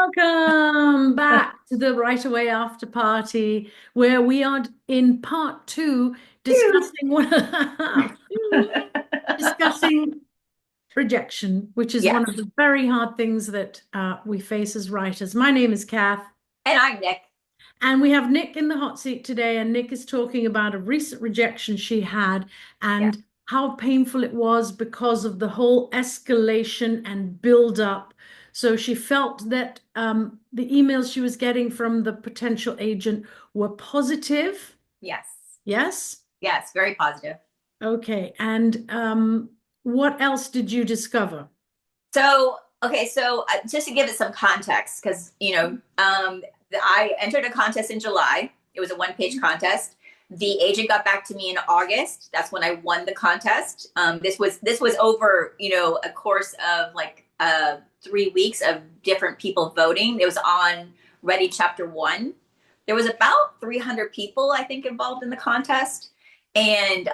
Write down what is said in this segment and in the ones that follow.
Welcome back to the Right Away After Party, where we are in part two Phew. discussing discussing rejection, which is one Yes. of the very hard things that we face as writers. My name is Kath, And I'm Nick. and we have Nick in the hot seat today, and Nick is talking about a recent rejection she had Yeah. and how painful it was because of the whole escalation and build up. So she felt that the emails she was getting from the potential agent were positive. Yes. Yes? Yes. Very positive. Okay. And what else did you discover? So just to give it some context, because, I entered a contest in July. It was a one-page contest. The agent got back to me in August. That's when I won the contest. This was over, a course of like 3 weeks of different people voting. It was on Ready Chapter One. There was about 300 people, I think, involved in the contest, and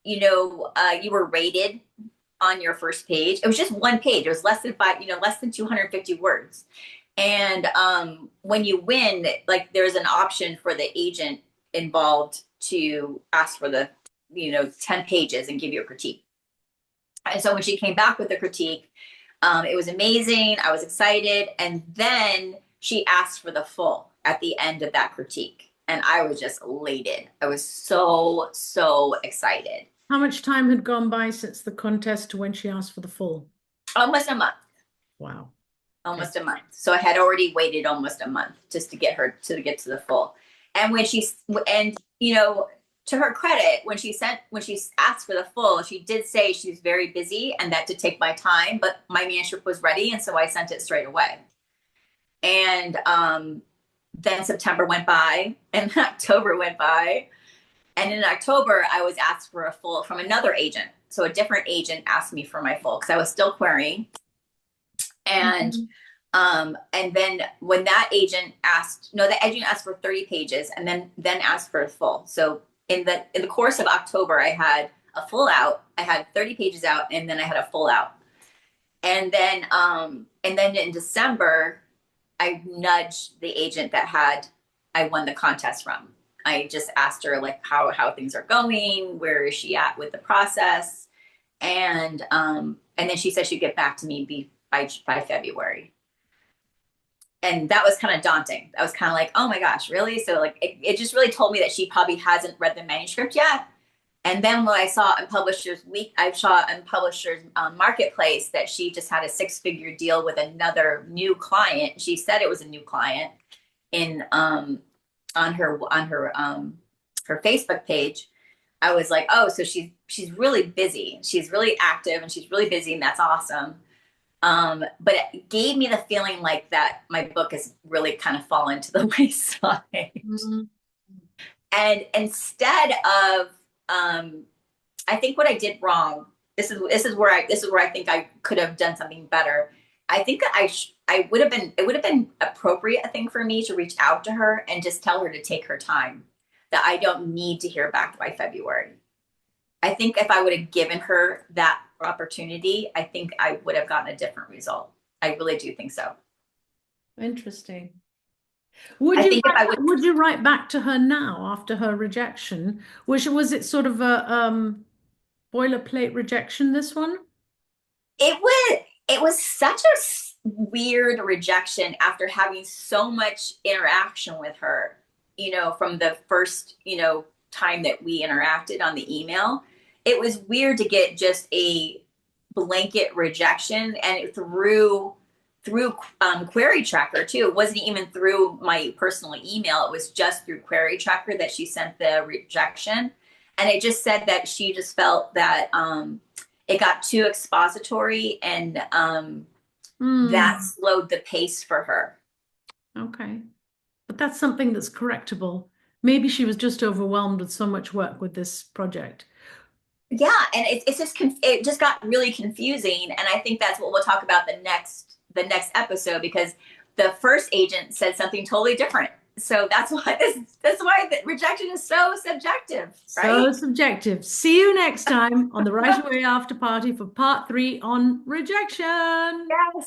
you were rated on your first page. It was just one page. It was less than less than 250 words. And when you win, like there's an option for the agent involved to ask for the, 10 pages and give you a critique. And so when she came back with the critique, it was amazing. I was excited. And then she asked for the full at the end of that critique. And I was just elated. I was so, so excited. How much time had gone by since the contest to when she asked for the full? Almost a month. Wow. Okay. Almost a month. So I had already waited almost a month just to get her to get to the full. And when she and to her credit, when she asked for the full, she did say she's very busy and that to take my time, but my manuscript was ready, and so I sent it straight away. And then September went by, and October went by, and in October I was asked for a full from another agent. So a different agent asked me for my full because I was still querying. And Mhm. and then when that agent asked, no, the agent asked for 30 pages and then asked for a full. So in the course of October, I had a full out, I had 30 pages out, and then I had a full out. And then in December, I nudged the agent that had I won the contest from. I just asked her like how things are going, where is she at with the process, and then she said she'd get back to me by February. And that was kind of daunting. I was kind of like, oh my gosh, really? So like it just really told me that she probably hasn't read the manuscript yet. And then when I saw in Publishers Week, I saw in Publishers Marketplace that she just had a six-figure deal with another new client. She said it was a new client in on her Facebook page. I was like, oh, so she's really busy. She's really active and she's really busy, and that's awesome. But it gave me the feeling like that my book has really kind of fallen to the wayside. Mhm. And instead of, I think what I did wrong. This is where I think I could have done something better. I think I would have been it would have been appropriate, I think, for me to reach out to her and just tell her to take her time. That I don't need to hear back by February. I think if I would have given her that opportunity, I think I would have gotten a different result. I really do think so. Interesting. I think if I would, Would you write back to her now after her rejection? Was it sort of a boilerplate rejection, this one? it was such a weird rejection after having so much interaction with her, from the first, time that we interacted on the email. It was weird to get just a blanket rejection, and it through Query Tracker too. It wasn't even through my personal email. It was just through Query Tracker that she sent the rejection, and it just said that she just felt that it got too expository, and that Hmm. slowed the pace for her. Okay. But that's something that's correctable. Maybe she was just overwhelmed with so much work with this project. Yeah, and it just got really confusing, and I think that's what we'll talk about the next episode, because the first agent said something totally different. So that's why the rejection is so subjective, So right? subjective. See you next time on the Right Away After Party for part three on rejection. Yes.